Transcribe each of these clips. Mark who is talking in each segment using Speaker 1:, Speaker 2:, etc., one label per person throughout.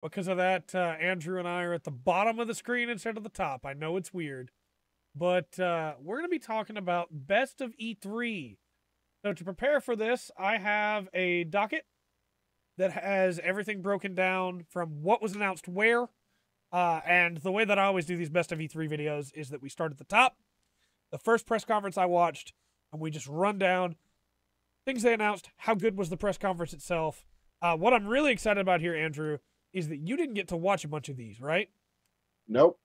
Speaker 1: Because of that, Andrew and I are at the bottom of the screen instead of the top. I know it's weird. But we're going to be talking about Best of E3. So to prepare for this, I have a docket that has everything broken down from what was announced where. And the way that I always do these Best of E3 videos is that we start at the top, the first press conference I watched, and we just run down things they announced, how good was the press conference itself. What I'm really excited about here, Andrew, is that you didn't get to watch a bunch of these, right?
Speaker 2: Nope.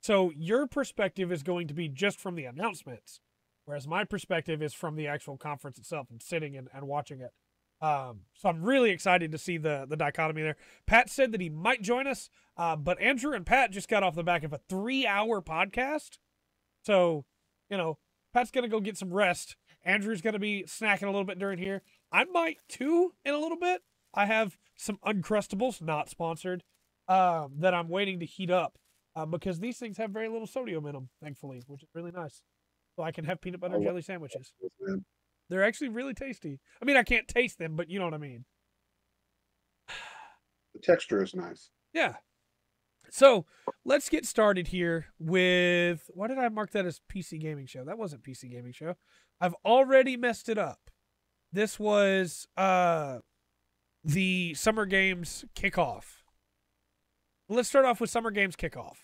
Speaker 1: So your perspective is going to be just from the announcements, whereas my perspective is from the actual conference itself and sitting and watching it. So I'm really excited to see the dichotomy there. Pat said that he might join us, but Andrew and Pat just got off the back of a 3-hour podcast. So, Pat's going to go get some rest. Andrew's going to be snacking a little bit during here. I might too in a little bit. I have some Uncrustables, not sponsored, that I'm waiting to heat up because these things have very little sodium in them, thankfully, which is really nice. So I can have peanut butter and jelly sandwiches. They're actually really tasty. I mean, I can't taste them, but you know what I mean.
Speaker 2: The texture is nice.
Speaker 1: Yeah. So let's get started here with, why did I mark that as PC Gaming Show? That wasn't PC Gaming Show. I've already messed it up. This was the Summer Games kickoff. Let's start off with Summer Games kickoff.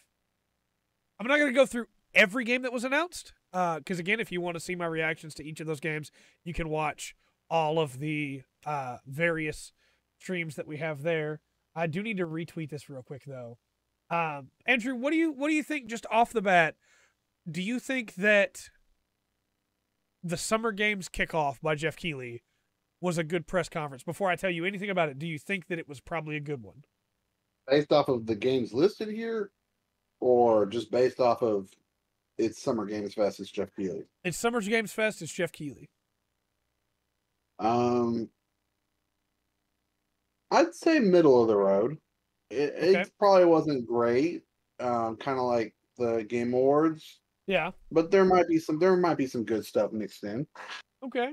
Speaker 1: I'm not going to go through every game that was announced. Because again, if you want to see my reactions to each of those games, you can watch all of the various streams that we have there. I do need to retweet this real quick though. Andrew, what do you think just off the bat? Do you think that the Summer Games kickoff by Jeff Keighley was a good press conference? Before I tell you anything about it, do you think that it was probably a good one?
Speaker 2: Based off of the games listed here, or just based off of it's Summer Games Fest, it's Jeff Keighley?
Speaker 1: It's Summer Games Fest, it's Jeff Keighley.
Speaker 2: I'd say middle of the road. It probably wasn't great. Kind of like the Game Awards.
Speaker 1: Yeah.
Speaker 2: But there might be some good stuff mixed in.
Speaker 1: Okay.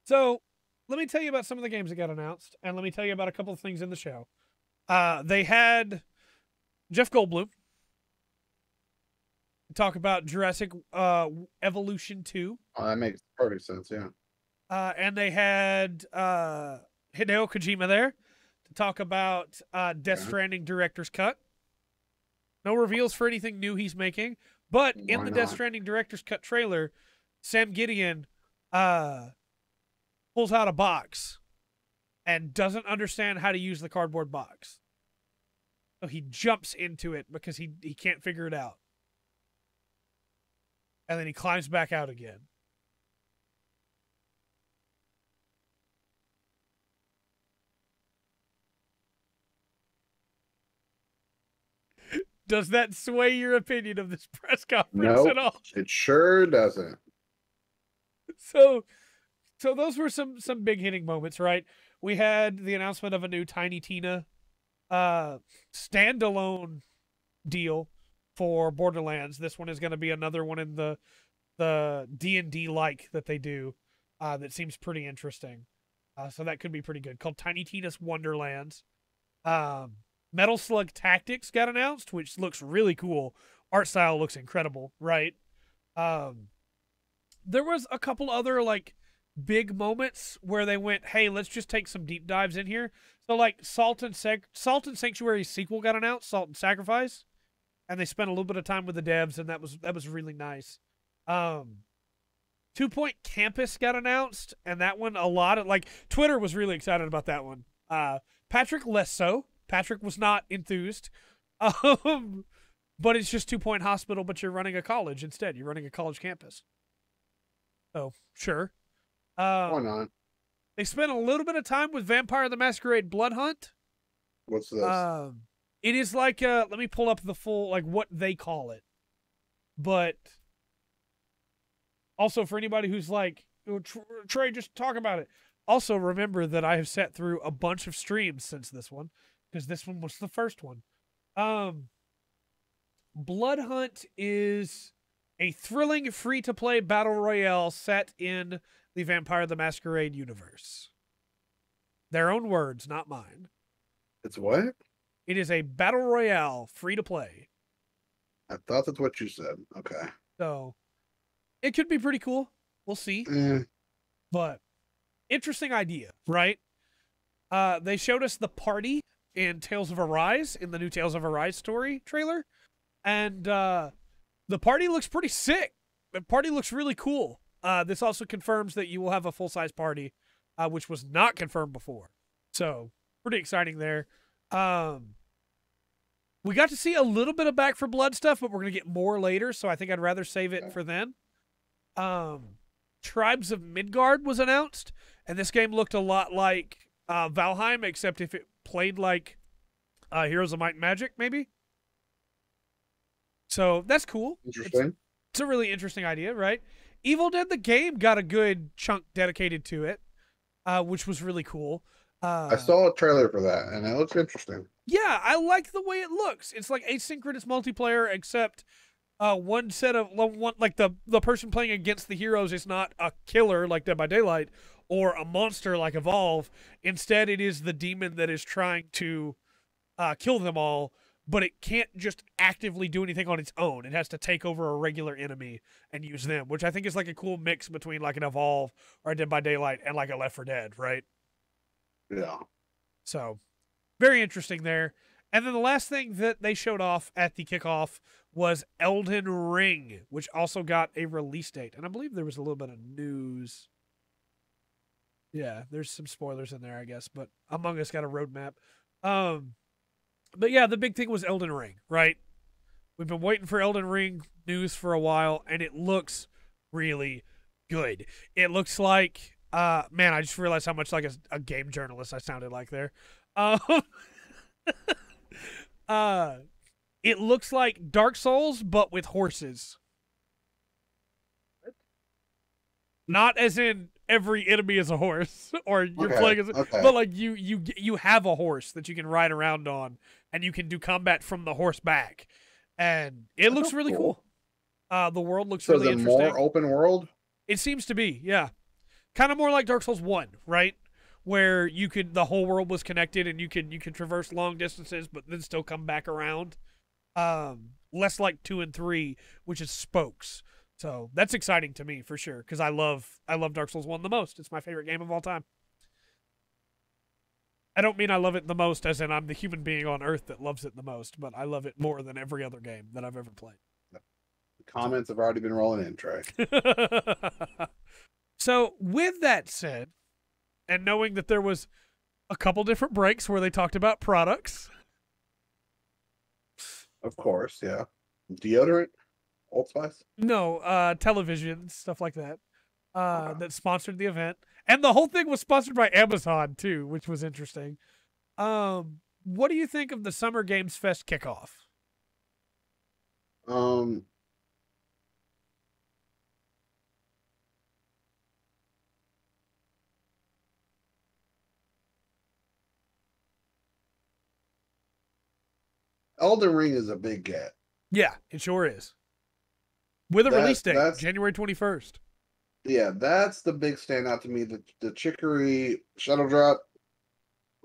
Speaker 1: So let me tell you about some of the games that got announced, and let me tell you about a couple of things in the show. They had Jeff Goldblum talk about Jurassic Evolution 2.
Speaker 2: Oh, that makes perfect sense, yeah.
Speaker 1: And they had Hideo Kojima there to talk about Death Stranding Director's Cut. No reveals for anything new he's making, but in the Death Stranding Director's Cut trailer, Sam Gideon pulls out a box and doesn't understand how to use the cardboard box. So he jumps into it because he can't figure it out. And then he climbs back out again. Does that sway your opinion of this press conference at all?
Speaker 2: It sure doesn't.
Speaker 1: So those were some big hitting moments, right? We had the announcement of a new Tiny Tina standalone deal for Borderlands. This one is going to be another one in the D&D like that they do that seems pretty interesting. So that could be pretty good. Called Tiny Tina's Wonderlands. Metal Slug Tactics got announced, which looks really cool. Art style looks incredible, right? There was a couple other like big moments where they went, hey, let's just take some deep dives in here. So like Salt and Sanctuary sequel got announced, Salt and Sacrifice. And they spent a little bit of time with the devs, and that was really nice. 2 Point Campus got announced, and that one a lot of like Twitter was really excited about that one. Patrick less so. Patrick was not enthused. But it's just 2 Point Hospital, but you're running a college instead. You're running a college campus. So sure.
Speaker 2: Why not?
Speaker 1: They spent a little bit of time with Vampire the Masquerade Blood Hunt.
Speaker 2: What's this?
Speaker 1: It is like, let me pull up the full, like, what they call it. But also for anybody who's like, Trey, just talk about it. Also remember that I have sat through a bunch of streams since this one, because this one was the first one. Blood Hunt is a thrilling free-to-play battle royale set in the Vampire the Masquerade universe. Their own words, not mine.
Speaker 2: It's what?
Speaker 1: It is a battle royale, free to play.
Speaker 2: I thought that's what you said. Okay.
Speaker 1: So it could be pretty cool. We'll see.
Speaker 2: Eh,
Speaker 1: But interesting idea, right? They showed us the party in Tales of Arise, in the new Tales of Arise story trailer. And the party looks pretty sick. The party looks really cool. This also confirms that you will have a full-size party, which was not confirmed before. So, pretty exciting there. We got to see a little bit of Back for Blood stuff, but we're going to get more later, so I think I'd rather save it for then. Tribes of Midgard was announced, and this game looked a lot like Valheim, except if it played like Heroes of Might and Magic, maybe. So that's cool.
Speaker 2: interesting.
Speaker 1: It's a really interesting idea, right? Evil Dead the game got a good chunk dedicated to it, which was really cool.
Speaker 2: I saw a trailer for that, and it looks interesting.
Speaker 1: Yeah, I like the way it looks. It's like asynchronous multiplayer, except one set of one like the person playing against the heroes is not a killer like Dead by Daylight or a monster like Evolve. Instead, it is the demon that is trying to kill them all, but it can't just actively do anything on its own. It has to take over a regular enemy and use them, which I think is like a cool mix between like an Evolve or a Dead by Daylight and like a Left 4 Dead, right?
Speaker 2: Yeah.
Speaker 1: So, very interesting there. And then the last thing that they showed off at the kickoff was Elden Ring, which also got a release date. And I believe there was a little bit of news. Yeah, there's some spoilers in there, I guess, but Among Us got a roadmap. But yeah, the big thing was Elden Ring, right? We've been waiting for Elden Ring news for a while, and it looks really good. It looks like, man, I just realized how much like a game journalist I sounded like there. Um, it looks like Dark Souls, but with horses. Not as in every enemy is a horse, or you're playing as, but like you have a horse that you can ride around on, and you can do combat from the horse back, and it looks really cool. The world looks really interesting.
Speaker 2: So more open world?
Speaker 1: It seems to be, yeah. Kind of more like Dark Souls 1, right? Where the whole world was connected and you can traverse long distances but then still come back around. Less like 2 and 3, which is spokes. So that's exciting to me for sure, because I love Dark Souls 1 the most. It's my favorite game of all time. I don't mean I love it the most as in I'm the human being on Earth that loves it the most, but I love it more than every other game that I've ever played.
Speaker 2: The comments have already been rolling in, Trey.
Speaker 1: So with that said, and knowing that there was a couple different breaks where they talked about products.
Speaker 2: Of course, yeah. Deodorant? Old Spice?
Speaker 1: No, television, stuff like that. That sponsored the event. And the whole thing was sponsored by Amazon, too, which was interesting. What do you think of the Summer Games Fest kickoff?
Speaker 2: Elden Ring is a big get.
Speaker 1: Yeah, it sure is. With a release date, January 21st.
Speaker 2: Yeah, that's the big standout to me. The Chicory Shuttle Drop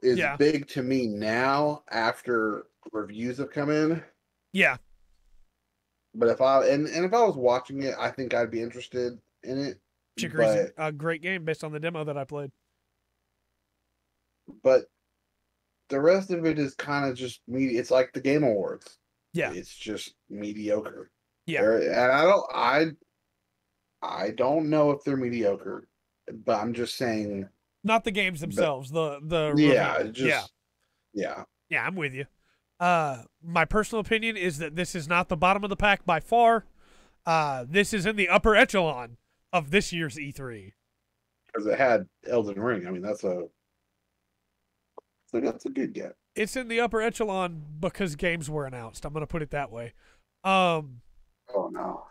Speaker 2: is big to me now after reviews have come in.
Speaker 1: Yeah.
Speaker 2: But if I was watching it, I think I'd be interested in it.
Speaker 1: Chicory's a great game based on the demo that I played.
Speaker 2: But the rest of it is kind of just it's like the Game Awards.
Speaker 1: Yeah.
Speaker 2: It's just mediocre.
Speaker 1: Yeah.
Speaker 2: And I don't know if they're mediocre, but I'm just saying.
Speaker 1: Not the games themselves.
Speaker 2: Yeah.
Speaker 1: I'm with you. My personal opinion is that this is not the bottom of the pack by far. This is in the upper echelon of this year's E3.
Speaker 2: Because it had Elden Ring. I mean, that's a good get.
Speaker 1: It's in the upper echelon because games were announced. I'm going to put it that way.
Speaker 2: Oh no.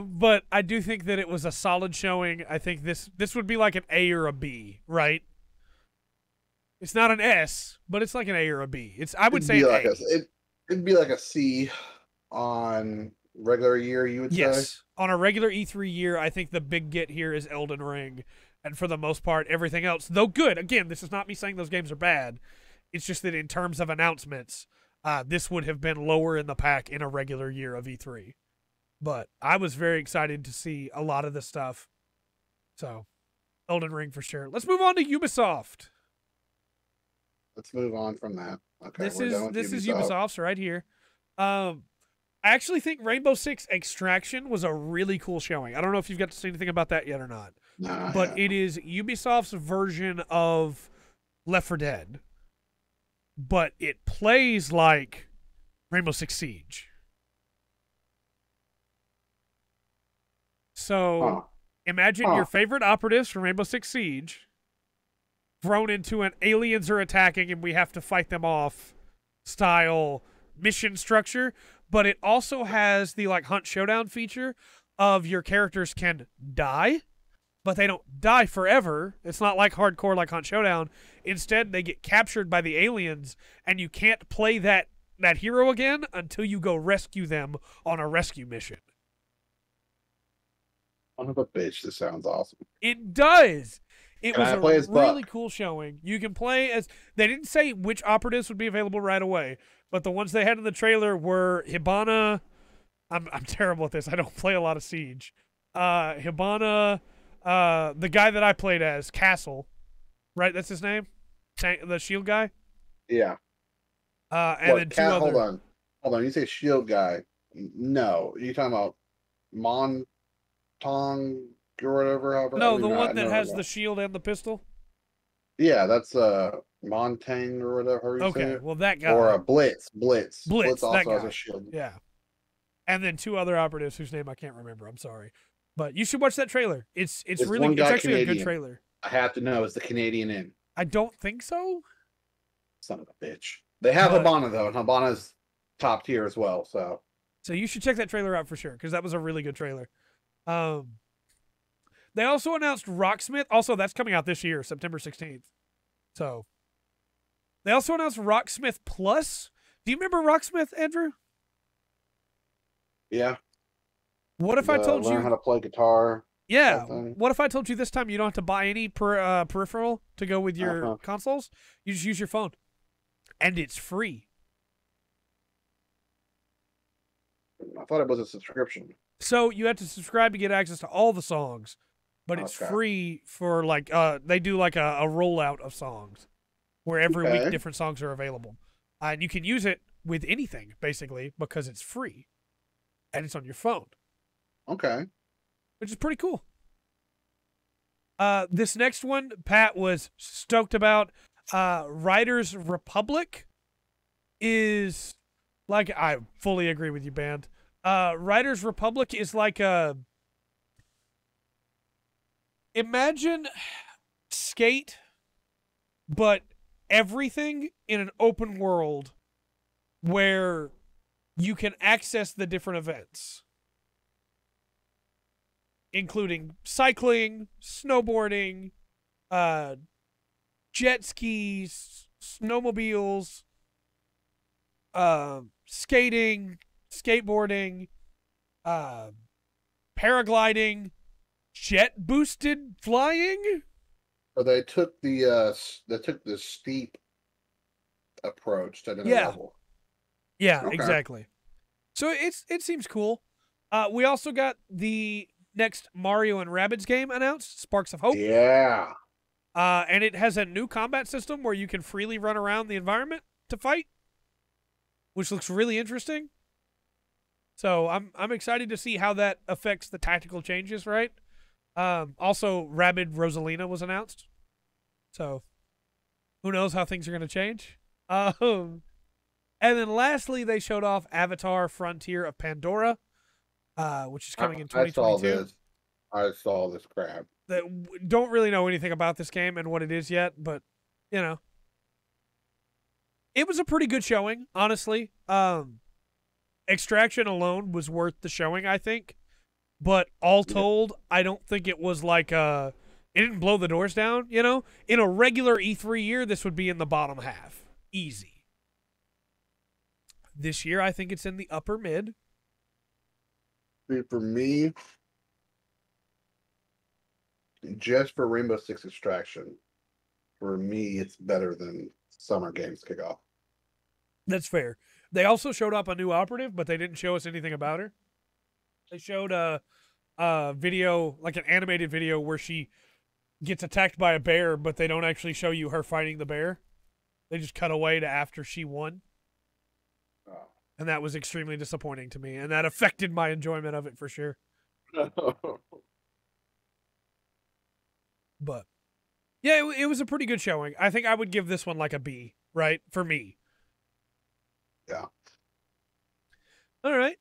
Speaker 1: But I do think that it was a solid showing. I think this would be like an A or a B, right? It's not an S, but it's like an A or a B. I would say
Speaker 2: like it'd be like a C on regular year, you would say?
Speaker 1: Yes. On a regular E3 year, I think the big get here is Elden Ring. And for the most part, everything else, though good, again, this is not me saying those games are bad, It's just that in terms of announcements, this would have been lower in the pack in a regular year of E3. But I was very excited to see a lot of this stuff. So, Elden Ring for sure. Let's move on to Ubisoft.
Speaker 2: Let's move on from that. Okay,
Speaker 1: This
Speaker 2: we're done with
Speaker 1: is
Speaker 2: Ubisoft.
Speaker 1: Ubisoft's right here. I actually think Rainbow Six Extraction was a really cool showing. I don't know if you've got to see anything about that yet or not.
Speaker 2: Nah,
Speaker 1: But
Speaker 2: yeah.
Speaker 1: it is Ubisoft's version of Left 4 Dead. But it plays like Rainbow Six Siege. So imagine your favorite operatives from Rainbow Six Siege thrown into an aliens are attacking and we have to fight them off style mission structure. But it also has the like hunt showdown feature of your characters can die, but they don't die forever. It's not like hardcore like Hunt Showdown. Instead, they get captured by the aliens, and you can't play that hero again until you go rescue them on a rescue mission.
Speaker 2: Son of a bitch, this sounds awesome.
Speaker 1: It does. It was
Speaker 2: a
Speaker 1: really cool showing. You can play as... They didn't say which operatives would be available right away, but the ones they had in the trailer were Hibana... I'm terrible at this. I don't play a lot of Siege. Hibana... the guy that I played as, Castle, right? That's his name? The shield guy?
Speaker 2: Yeah.
Speaker 1: And then two other...
Speaker 2: Hold on. You say shield guy. No. You're talking about Montong or whatever? However,
Speaker 1: no, the one that has the shield and the pistol?
Speaker 2: Yeah, that's Montang or whatever you say.
Speaker 1: Okay, well, that guy.
Speaker 2: Or a Blitz. Blitz
Speaker 1: also
Speaker 2: has a shield.
Speaker 1: Yeah. And then two other operatives whose name I can't remember. I'm sorry. But you should watch that trailer. It's really it's actually Canadian. A good trailer.
Speaker 2: I have to know, is the Canadian in?
Speaker 1: I don't think so.
Speaker 2: Son of a bitch. They have Hibana though, and Hibana's top tier as well. So
Speaker 1: you should check that trailer out for sure, because that was a really good trailer. They also announced Rocksmith. Also, that's coming out this year, September 16th. So they also announced Rocksmith Plus. Do you remember Rocksmith, Andrew?
Speaker 2: Yeah.
Speaker 1: What if I told you
Speaker 2: learn how to play guitar?
Speaker 1: Yeah. What if I told you this time you don't have to buy any peripheral to go with your consoles? You just use your phone, and it's free.
Speaker 2: I thought it was a subscription.
Speaker 1: So you have to subscribe to get access to all the songs, but it's free for like they do like a rollout of songs where every week different songs are available, and you can use it with anything basically because it's free, and it's on your phone.
Speaker 2: Okay.
Speaker 1: Which is pretty cool. This next one, Pat was stoked about. Riders Republic is like, I fully agree with you, Band. Riders Republic is like a... Imagine Skate, but everything in an open world where you can access the different events, including cycling, snowboarding, jet skis, snowmobiles, skating, skateboarding, paragliding, jet boosted flying.
Speaker 2: Or they took the steep approach to the level.
Speaker 1: Yeah, exactly. So it seems cool. We also got the next Mario and Rabbids game announced, Sparks of Hope.
Speaker 2: Yeah.
Speaker 1: And it has a new combat system where you can freely run around the environment to fight, which looks really interesting. So I'm excited to see how that affects the tactical changes, right? Also, Rabid Rosalina was announced. So who knows how things are going to change. And then lastly, they showed off Avatar Frontier of Pandora, which is coming in 2022.
Speaker 2: I saw this crap.
Speaker 1: Don't really know anything about this game and what it is yet, but, you know. It was a pretty good showing, honestly. Extraction alone was worth the showing, I think. But all told, I don't think it was like it didn't blow the doors down, you know? In a regular E3 year, this would be in the bottom half. Easy. This year, I think it's in the upper mid.
Speaker 2: For me, just for Rainbow Six Extraction, for me, it's better than Summer games kick off.
Speaker 1: That's fair. They also showed up a new operative, but they didn't show us anything about her. They showed a video, like an animated video, where she gets attacked by a bear, but they don't actually show you her fighting the bear. They just cut away to after she won.
Speaker 2: Oh.
Speaker 1: And that was extremely disappointing to me, and that affected my enjoyment of it for sure. But yeah, it was a pretty good showing. I think I would give this one like a B, right? For me.
Speaker 2: Yeah.
Speaker 1: All right.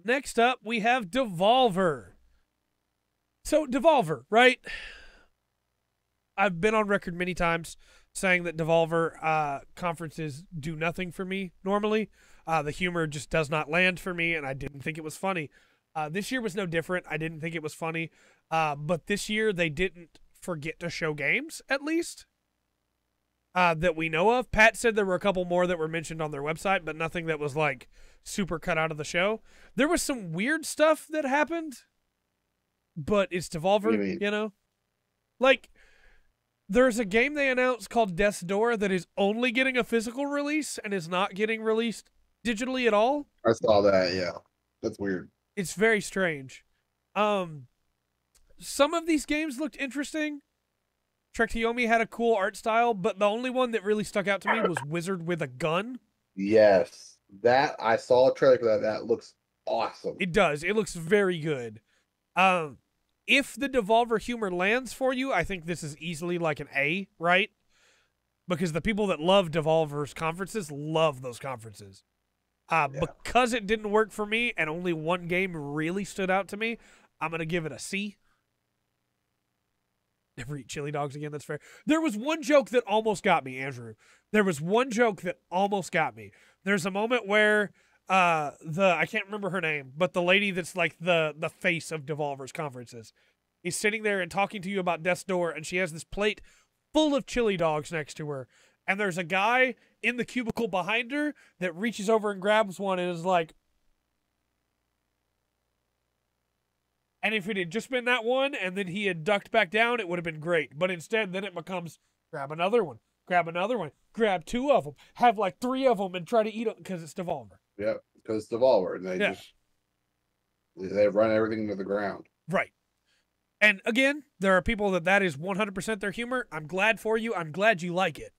Speaker 1: Next up, we have Devolver. So, Devolver, right? I've been on record many times saying that Devolver conferences do nothing for me normally. The humor just does not land for me, and I didn't think it was funny. This year was no different. I didn't think it was funny. But this year, they didn't forget to show games, at least, that we know of. Pat said there were a couple more that were mentioned on their website, but nothing that was, like, super cut out of the show. There was some weird stuff that happened, but it's Devolver, you know? Like, there's a game they announced called Death's Door that is only getting a physical release and is not getting released digitally at all.
Speaker 2: I saw that, yeah. That's weird.
Speaker 1: It's very strange. Some of these games looked interesting. Trekyomi had a cool art style, but the only one that really stuck out to me was Wizard with a Gun.
Speaker 2: Yes. That, I saw a trailer for that. That looks awesome.
Speaker 1: It does. It looks very good. If the Devolver humor lands for you, I think this is easily like an A, right? Because the people that love Devolver's conferences love those conferences. Because it didn't work for me and only one game really stood out to me, I'm going to give it a C. Never eat chili dogs again, that's fair. There was one joke that almost got me, Andrew. There was one joke that almost got me. There's a moment where I can't remember her name, but the lady that's like the face of Devolver's conferences is sitting there and talking to you about Death's Door, and she has this plate full of chili dogs next to her. And there's a guy in the cubicle behind her that reaches over and grabs one and is like, and if it had just been that one and then he had ducked back down, it would have been great. But instead, then it becomes grab another one, grab two of them, have like three of them and try to eat them because it's Devolver.
Speaker 2: Yeah, because it's Devolver. And they run everything to the ground.
Speaker 1: Right. And again, there are people that is 100% their humor. I'm glad for you. I'm glad you like it.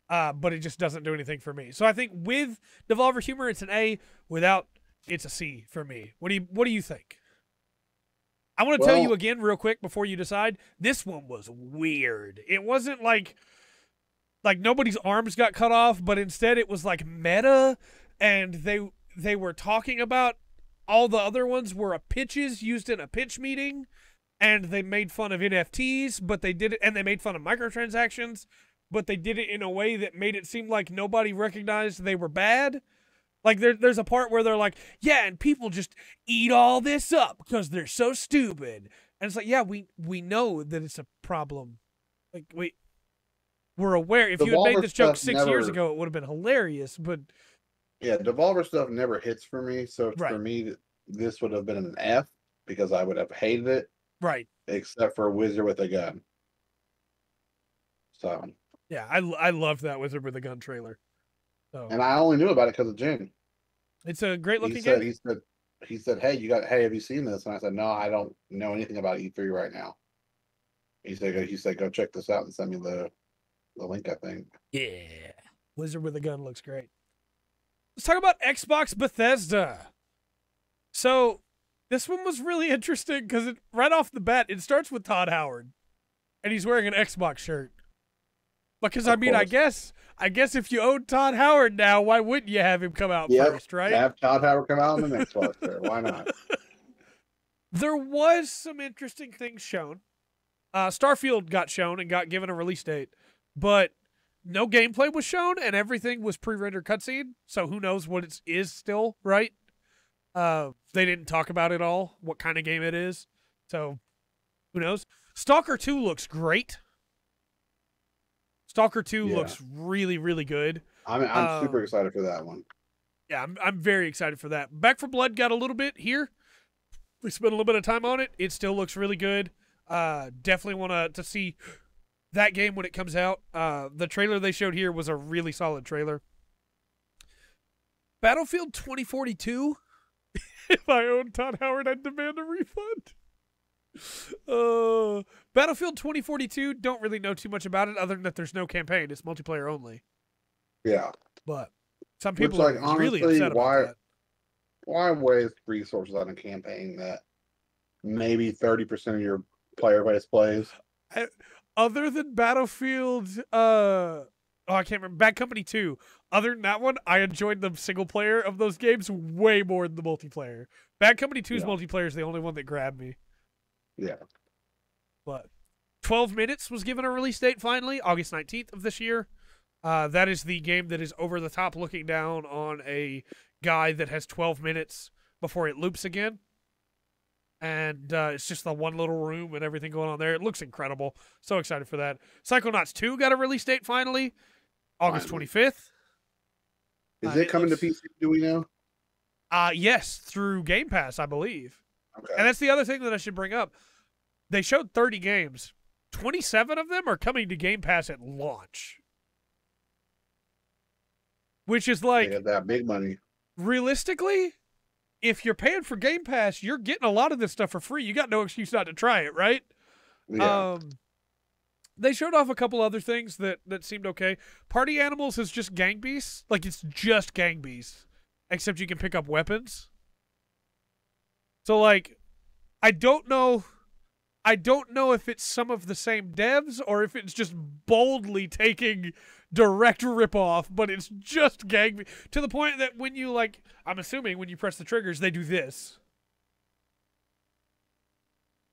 Speaker 1: But it just doesn't do anything for me. So I think with Devolver humor, it's an A. Without, it's a C for me. What do you think? I want to tell you again real quick before you decide. This one was weird. It wasn't like nobody's arms got cut off, but instead it was like meta, and they were talking about all the other ones were pitches used in a pitch meeting, and they made fun of NFTs, but they did it, and they made fun of microtransactions, but they did it in a way that made it seem like nobody recognized they were bad. Like, there's a part where they're like, yeah, and people just eat all this up because they're so stupid. And it's like, yeah, we know that it's a problem. Like, we're aware. If you had made this joke 6 years ago, it would have been hilarious. But
Speaker 2: yeah, Devolver stuff never hits for me. So for me, this would have been an F because I would have hated it.
Speaker 1: Right.
Speaker 2: Except for Wizard with a Gun. So.
Speaker 1: Yeah, I loved that Wizard with a Gun trailer. So.
Speaker 2: And I only knew about it because of Jen.
Speaker 1: It's a great looking game.
Speaker 2: He said, hey, have you seen this? And I said, no, I don't know anything about E3 right now. He said, go check this out and send me the link, I think.
Speaker 1: Yeah. Wizard with a Gun looks great. Let's talk about Xbox Bethesda. So this one was really interesting because right off the bat, it starts with Todd Howard. And he's wearing an Xbox shirt. Because, I mean, I guess if you own Todd Howard now, why wouldn't you have him come out first, right?
Speaker 2: Have Todd Howard come out on the Xbox there. Why not?
Speaker 1: There was some interesting things shown. Starfield got shown and got given a release date, but no gameplay was shown, and everything was pre-rendered cutscene, so who knows what it is still, right? They didn't talk about it all, what kind of game it is, so who knows? Stalker 2 looks great. Stalker 2 looks really, really good.
Speaker 2: I'm super excited for that one.
Speaker 1: Yeah, I'm very excited for that. Back 4 Blood got a little bit here. We spent a little bit of time on it. It still looks really good. Definitely want to see that game when it comes out. The trailer they showed here was a really solid trailer. Battlefield 2042. If I own Todd Howard, I'd demand a refund. Battlefield 2042, don't really know too much about it other than that there's no campaign. It's multiplayer only.
Speaker 2: Yeah.
Speaker 1: But some people
Speaker 2: Which,
Speaker 1: are
Speaker 2: honestly,
Speaker 1: really upset about that.
Speaker 2: Why waste resources on a campaign that maybe 30% of your player base plays?
Speaker 1: Other than Battlefield, I can't remember, Bad Company 2. Other than that one, I enjoyed the single player of those games way more than the multiplayer. Bad Company 2's multiplayer is the only one that grabbed me.
Speaker 2: Yeah.
Speaker 1: But 12 Minutes was given a release date finally, August 19th of this year. That is the game that is over the top looking down on a guy that has 12 minutes before it loops again. And it's just the one little room and everything going on there. It looks incredible. So excited for that. Psychonauts 2 got a release date finally, August 25th.
Speaker 2: Is it coming to PC, do we know?
Speaker 1: Yes, through Game Pass, I believe.
Speaker 2: Okay.
Speaker 1: And that's the other thing that I should bring up. They showed 30 games. 27 of them are coming to Game Pass at launch. Which is like...
Speaker 2: They got that big money.
Speaker 1: Realistically, if you're paying for Game Pass, you're getting a lot of this stuff for free. You got no excuse not to try it, right?
Speaker 2: Yeah.
Speaker 1: They showed off a couple other things that seemed okay. Party Animals is just Gang Beasts. Like, it's just Gang Beasts. Except you can pick up weapons. So, like, I don't know if it's some of the same devs or if it's just boldly taking direct ripoff, but it's just Gang Beasts. To the point that when you, like, I'm assuming when you press the triggers, they do this.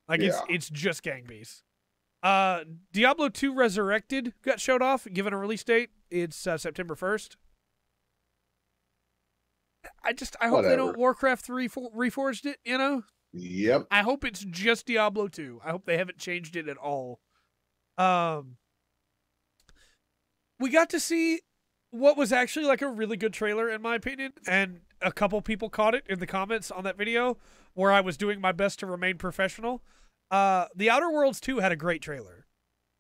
Speaker 1: Like, it's just Gang Beasts. Diablo 2 Resurrected got showed off, given a release date. It's September 1st. I hope they don't Warcraft 3 Reforged it, you know?
Speaker 2: Yep.
Speaker 1: I hope it's just Diablo 2. I hope they haven't changed it at all. We got to see what was actually like a really good trailer, in my opinion, and a couple people caught it in the comments on that video where I was doing my best to remain professional. The Outer Worlds 2 had a great trailer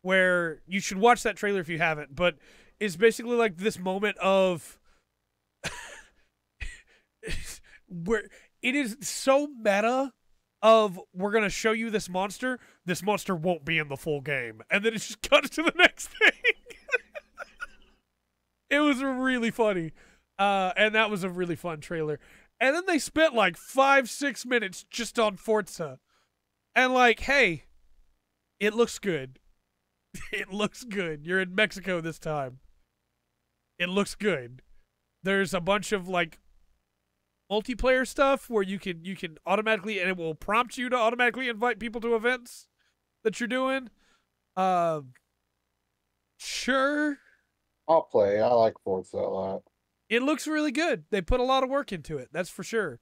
Speaker 1: where you should watch that trailer if you haven't, but it's basically like this moment of where it is so meta of we're going to show you this monster won't be in the full game, and then it just cuts to the next thing. It was really funny, and that was a really fun trailer. And then they spent like 5-6 minutes just on Forza. And like, hey, it looks good. It looks good. You're in Mexico this time. It looks good. There's a bunch of like multiplayer stuff where you can automatically, and it will prompt you to automatically invite people to events that you're doing. Sure.
Speaker 2: I'll play. I like Forza a lot.
Speaker 1: It looks really good. They put a lot of work into it. That's for sure.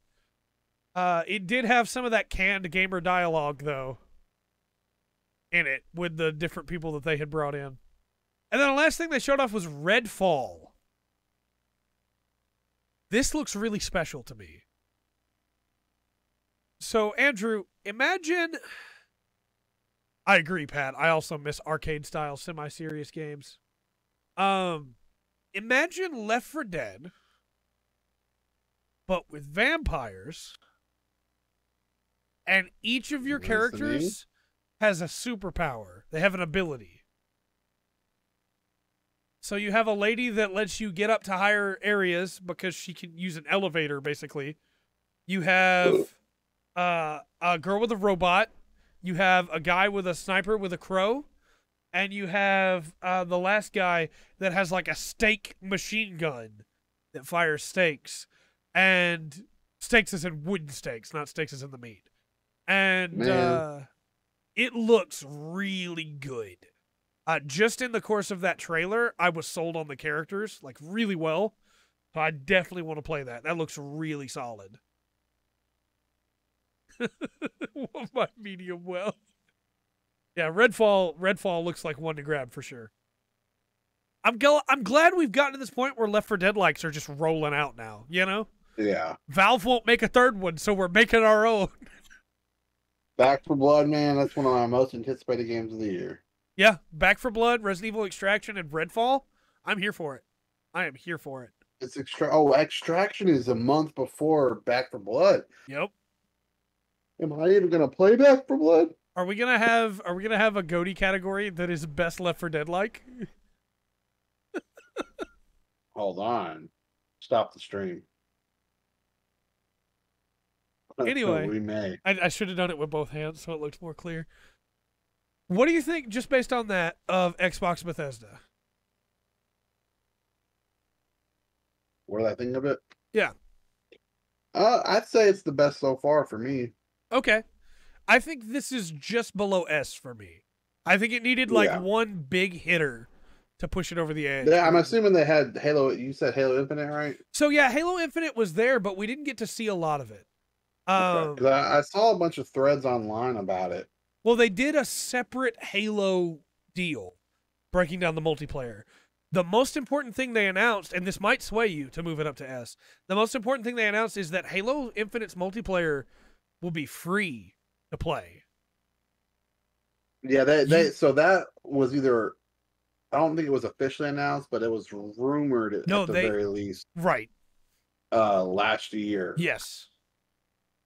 Speaker 1: It did have some of that canned gamer dialogue, though, in it with the different people that they had brought in. And then the last thing they showed off was Redfall. This looks really special to me. So, Andrew, imagine... I agree, Pat. I also miss arcade-style, semi-serious games. Imagine Left 4 Dead, but with vampires... And each of your characters has a superpower. They have an ability. So you have a lady that lets you get up to higher areas because she can use an elevator, basically. You have a girl with a robot. You have a guy with a sniper with a crow. And you have the last guy that has like a steak machine gun that fires steaks. And steaks is in wooden steaks, not steaks is in the meat. And it looks really good. Just in the course of that trailer, I was sold on the characters, like, really well. So I definitely want to play that. That looks really solid. My medium well. Yeah, Redfall looks like one to grab for sure. I'm glad we've gotten to this point where Left 4 Dead likes are just rolling out now, you know?
Speaker 2: Yeah.
Speaker 1: Valve won't make a third one, so we're making our own.
Speaker 2: Back 4 Blood, man, that's one of my most anticipated games of the year.
Speaker 1: Yeah, Back for Blood, Resident Evil Extraction, and Redfall. I'm here for it. I am here for it.
Speaker 2: It's Extraction is a month before Back for Blood.
Speaker 1: Yep.
Speaker 2: Am I even gonna play Back for Blood?
Speaker 1: Are we gonna have a GOTY category that is best Left 4 Dead like?
Speaker 2: Hold on. Stop the stream.
Speaker 1: Anyway,
Speaker 2: we may.
Speaker 1: I should have done it with both hands so it looked more clear. What do you think, just based on that, of Xbox Bethesda?
Speaker 2: What did I think of it?
Speaker 1: Yeah.
Speaker 2: I'd say it's the best so far for me.
Speaker 1: Okay. I think this is just below S for me. I think it needed one big hitter to push it over the edge.
Speaker 2: Yeah, I'm assuming they had Halo. You said Halo Infinite, right?
Speaker 1: So yeah, Halo Infinite was there, but we didn't get to see a lot of it.
Speaker 2: Okay. I saw a bunch of threads online about it.
Speaker 1: Well, they did a separate Halo deal, breaking down the multiplayer. The most important thing they announced, and this might sway you to move it up to S, the most important thing they announced is that Halo Infinite's multiplayer will be free to play.
Speaker 2: Yeah, so that was either, I don't think it was officially announced, but it was rumored at the very least.
Speaker 1: Right.
Speaker 2: Last year.
Speaker 1: Yes.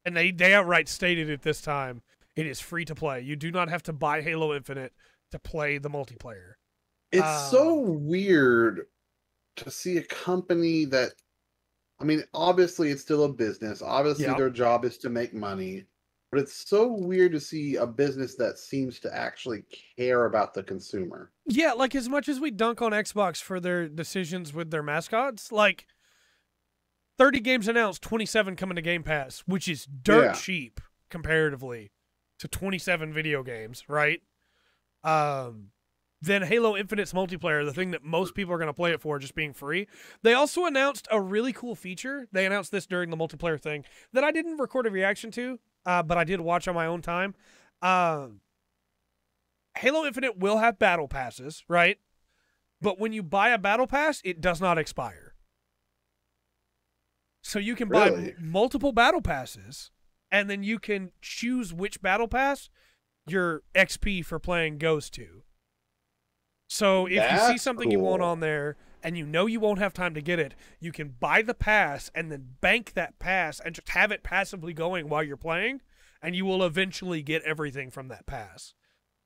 Speaker 1: And they outright stated it this time. It is free to play. You do not have to buy Halo Infinite to play the multiplayer.
Speaker 2: It's so weird to see a company that, I mean, obviously it's still a business. Obviously their job is to make money. But it's so weird to see a business that seems to actually care about the consumer.
Speaker 1: Yeah, like as much as we dunk on Xbox for their decisions with their mascots, like 30 games announced, 27 coming to Game Pass, which is dirt cheap comparatively to 27 video games, right? Then Halo Infinite's multiplayer, the thing that most people are going to play it for just being free. They also announced a really cool feature. They announced this during the multiplayer thing that I didn't record a reaction to, but I did watch on my own time. Halo Infinite will have battle passes, right? But when you buy a battle pass, it does not expire. So you can buy multiple battle passes, and then you can choose which battle pass your XP for playing goes to. So if you see something you want on there and you know you won't have time to get it, you can buy the pass and then bank that pass and just have it passively going while you're playing, and you will eventually get everything from that pass,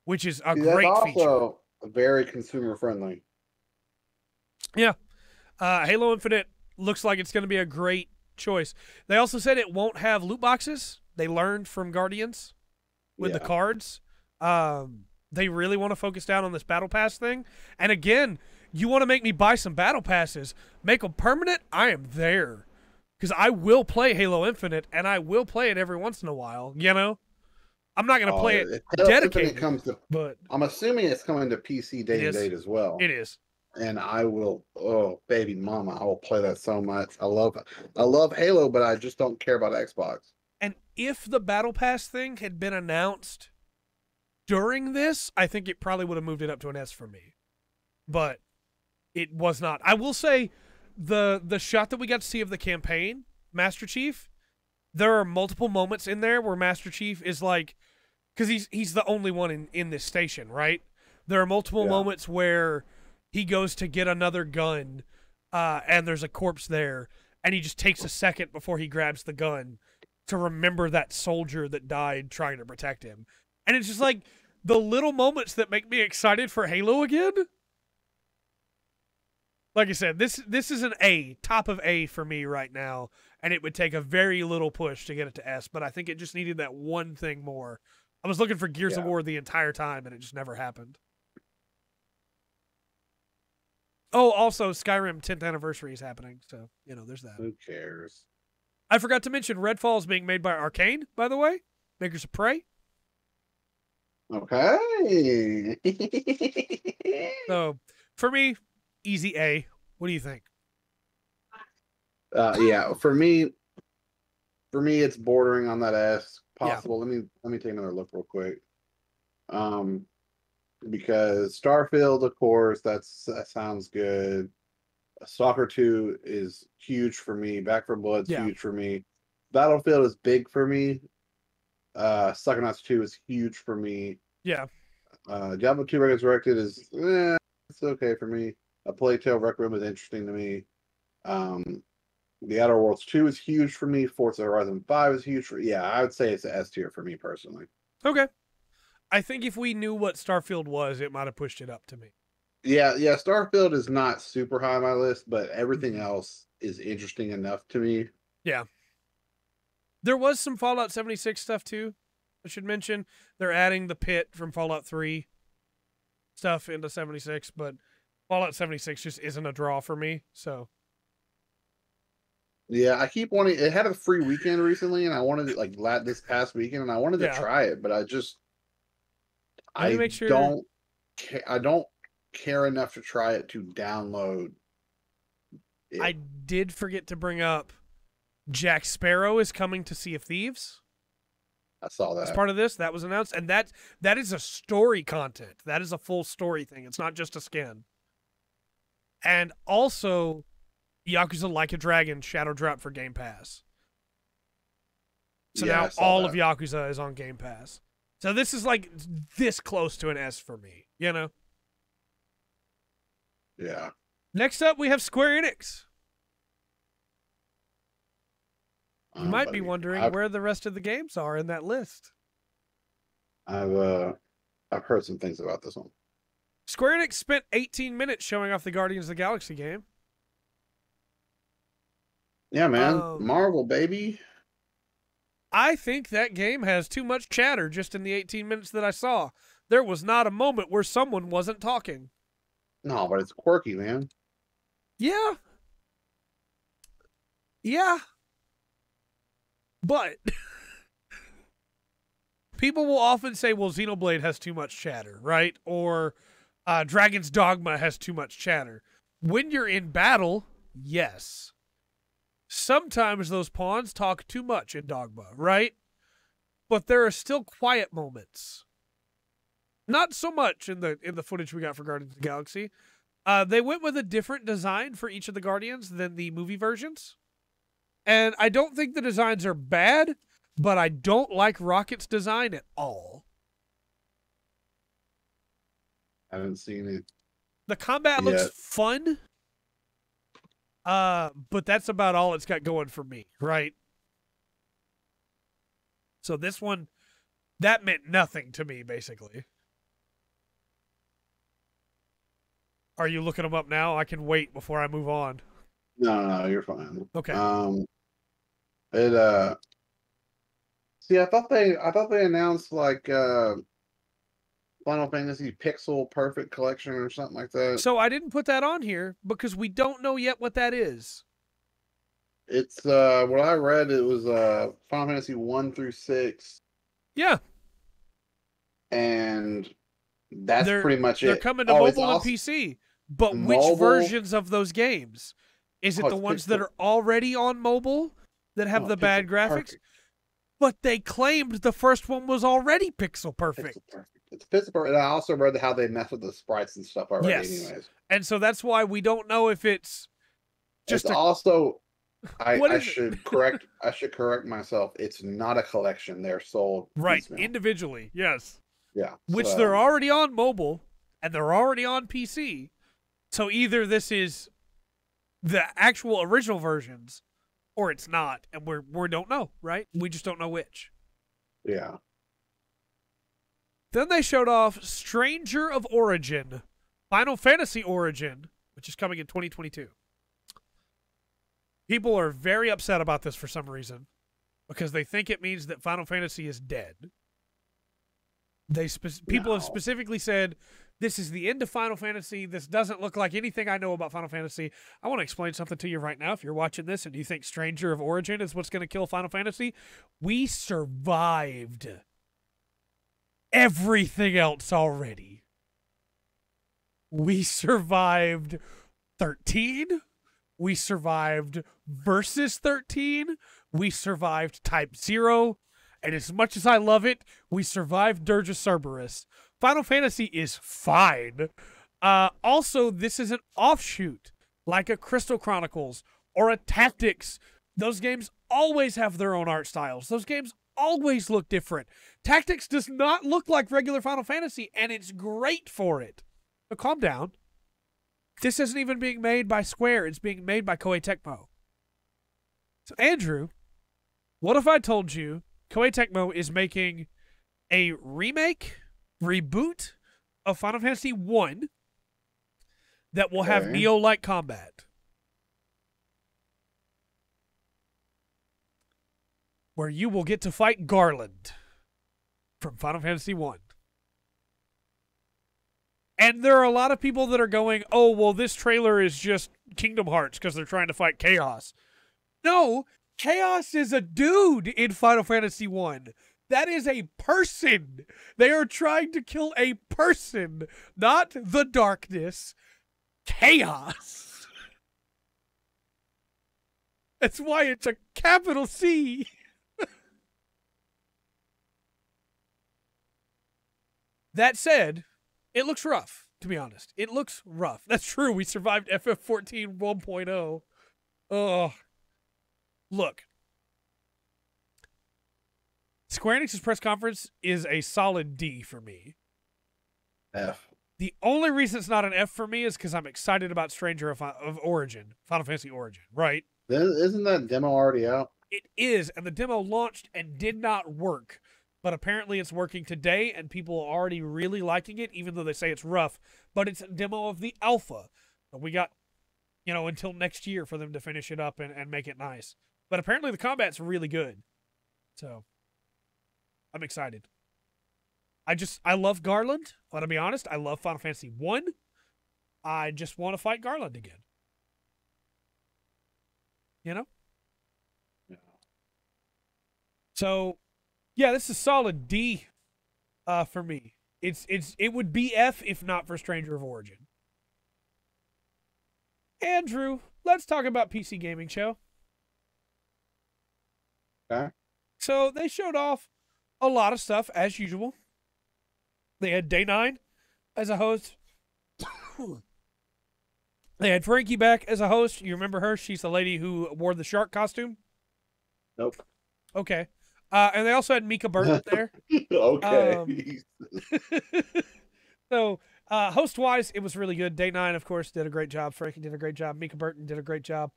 Speaker 1: which is a great feature.
Speaker 2: Also very consumer friendly.
Speaker 1: Yeah. Halo Infinite looks like it's going to be a great choice. They also said it won't have loot boxes. They learned from Guardians with the cards. They really want to focus down on this battle pass thing. And again, you want to make me buy some battle passes, make them permanent, I am there. Because I will play Halo Infinite, and I will play it every once in a while, you know? I'm not going to play it dedicated, but
Speaker 2: I'm assuming it's coming to PC day and date as well.
Speaker 1: It is.
Speaker 2: And I will, oh, baby mama, I will play that so much. I love Halo, but I just don't care about Xbox.
Speaker 1: And if the battle pass thing had been announced during this, I think it probably would have moved it up to an S for me. But it was not. I will say the shot that we got to see of the campaign, Master Chief, there are multiple moments in there where Master Chief is like, because he's the only one in this station, right? There are multiple moments where he goes to get another gun, and there's a corpse there, and he just takes a second before he grabs the gun to remember that soldier that died trying to protect him. And it's just like the little moments that make me excited for Halo again. Like I said, this is an A, top of A for me right now, and it would take a very little push to get it to S, but I think it just needed that one thing more. I was looking for Gears of War the entire time, and it just never happened. Oh, also, Skyrim 10th anniversary is happening, so, you know, there's that.
Speaker 2: Who cares?
Speaker 1: I forgot to mention Redfall is being made by Arcane, by the way. Makers of Prey.
Speaker 2: Okay.
Speaker 1: So, for me, easy A. What do you think?
Speaker 2: Yeah, for me, it's bordering on that S. Possible. Yeah. Let me take another look real quick. Because Starfield, of course, that sounds good. Stalker 2 is huge for me. Back 4 Blood's huge for me. Battlefield is big for me. Psychonauts 2 is huge for me.
Speaker 1: Yeah.
Speaker 2: Diablo 2 Resurrected is it's okay for me. A Plague Tale Rec Room is interesting to me. The Outer Worlds 2 is huge for me. Forza Horizon 5 is huge for yeah. I would say it's an S tier for me personally.
Speaker 1: Okay. I think if we knew what Starfield was, it might have pushed it up to me.
Speaker 2: Yeah. Starfield is not super high on my list, but everything else is interesting enough to me.
Speaker 1: Yeah. There was some Fallout 76 stuff too. I should mention they're adding the pit from Fallout 3 stuff into 76, but Fallout 76 just isn't a draw for me. So
Speaker 2: yeah, I keep wanting. It had a free weekend recently, and I wanted it like this past weekend, and I wanted to try it, but I
Speaker 1: make sure
Speaker 2: I don't care enough to try it to download it.
Speaker 1: I did forget to bring up Jack Sparrow is coming to Sea of Thieves.
Speaker 2: I saw that.
Speaker 1: As part of this, that was announced, and that is a story content. That is a full story thing. It's not just a skin. And also, Yakuza Like a Dragon Shadow Drop for Game Pass. So now all of Yakuza is on Game Pass. So this is like this close to an S for me, you know?
Speaker 2: Yeah.
Speaker 1: Next up, we have Square Enix. You might be wondering where the rest of the games are in that list.
Speaker 2: I've heard some things about this one.
Speaker 1: Square Enix spent 18 minutes showing off the Guardians of the Galaxy game.
Speaker 2: Yeah, man. Marvel, baby.
Speaker 1: I think that game has too much chatter just in the 18 minutes that I saw. There was not a moment where someone wasn't talking.
Speaker 2: No, but it's quirky, man.
Speaker 1: Yeah. Yeah. But people will often say, well, Xenoblade has too much chatter, right? Or Dragon's Dogma has too much chatter. When you're in battle, yes. Sometimes those pawns talk too much in Dogma, right? But there are still quiet moments. Not so much in the footage we got for Guardians of the Galaxy. They went with a different design for each of the Guardians than the movie versions. And I don't think the designs are bad, but I don't like Rocket's design at all.
Speaker 2: I haven't seen it.
Speaker 1: The combat looks fun, but that's about all it's got going for me, right? So this one, that meant nothing to me, basically. Are you looking them up now? I can wait before I move on.
Speaker 2: No, you're fine.
Speaker 1: Okay.
Speaker 2: See, I thought they announced like Final Fantasy Pixel Perfect Collection or something like that.
Speaker 1: So I didn't put that on here because we don't know yet what that is.
Speaker 2: It's what I read. It was Final Fantasy 1 through 6.
Speaker 1: Yeah.
Speaker 2: And that's pretty much it.
Speaker 1: They're coming to mobile and PC. But which versions of those games? Is it the ones that are already on mobile that have the bad graphics? Perfect. But they claimed the first one was already pixel perfect.
Speaker 2: It's pixel perfect. And I also read how they mess with the sprites and stuff already anyways.
Speaker 1: And so that's why we don't know if it's just
Speaker 2: also I should correct myself. It's not a collection. They're sold
Speaker 1: individually. Yes.
Speaker 2: Yeah.
Speaker 1: Which they're already on mobile and they're already on PC. So either this is the actual original versions or it's not, and we don't know, right? We just don't know which.
Speaker 2: Yeah.
Speaker 1: Then they showed off Stranger of Origin, Final Fantasy Origin, which is coming in 2022. People are very upset about this for some reason because they think it means that Final Fantasy is dead. People have specifically said, this is the end of Final Fantasy. This doesn't look like anything I know about Final Fantasy. I want to explain something to you right now. If you're watching this and you think Stranger of Origin is what's going to kill Final Fantasy, we survived everything else already. We survived 13. We survived Versus 13. We survived Type 0. And as much as I love it, we survived Dirge of Cerberus. Final Fantasy is fine. Also, this is an offshoot, like a Crystal Chronicles or a Tactics. Those games always have their own art styles. Those games always look different. Tactics does not look like regular Final Fantasy, and it's great for it. So calm down. This isn't even being made by Square. It's being made by Koei Tecmo. So, Andrew, what if I told you Koei Tecmo is making a remake, reboot of Final Fantasy 1 that will have Neo-like combat? Where you will get to fight Garland from Final Fantasy 1. And there are a lot of people that are going, oh, well, this trailer is just Kingdom Hearts because they're trying to fight Chaos. No, Chaos is a dude in Final Fantasy 1. That is a person. They are trying to kill a person, not the darkness. Chaos. That's why it's a capital C. That said, it looks rough, to be honest. It looks rough. That's true. We survived FF14 1.0. Ugh. Look. Square Enix's press conference is a solid D for me.
Speaker 2: F.
Speaker 1: The only reason it's not an F for me is because I'm excited about Stranger of Origin, Final Fantasy Origin, right?
Speaker 2: Isn't that demo already out?
Speaker 1: It is, and the demo launched and did not work. But apparently it's working today, and people are already really liking it, even though they say it's rough. But it's a demo of the alpha. We got, until next year for them to finish it up and make it nice. But apparently the combat's really good. So, I'm excited. I love Garland. But to be honest, I love Final Fantasy 1. I just want to fight Garland again. Yeah. So... yeah, this is solid D for me. It would be F if not for Stranger of Origin. Andrew, let's talk about PC Gaming Show.
Speaker 2: Okay.
Speaker 1: So they showed off a lot of stuff as usual. They had Day 9 as a host. They had Frankie back as a host. You remember her? She's the lady who wore the shark costume.
Speaker 2: Nope.
Speaker 1: Okay. And they also had Mika Burton there.
Speaker 2: Okay.
Speaker 1: So, host-wise, it was really good. Day 9, of course, did a great job. Frankie did a great job. Mika Burton did a great job.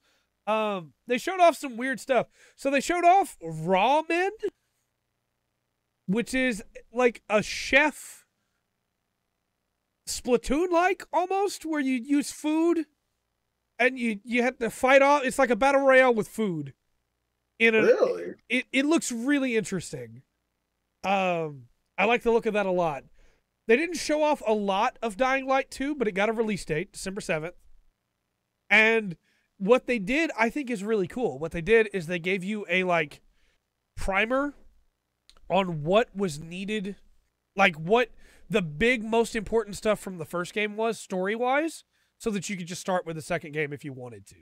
Speaker 1: They showed off some weird stuff. So they showed off ramen, which is like a chef Splatoon-like almost, where you use food and you have to fight off. It's like a battle royale with food.
Speaker 2: Really?
Speaker 1: It looks really interesting. I like the look of that a lot. They didn't show off a lot of Dying Light 2, but it got a release date, December 7th. And what they did, I think, is really cool. What they did is they gave you a, primer on what was needed, what the big, most important stuff from the first game was, story-wise, so that you could just start with the second game if you wanted to.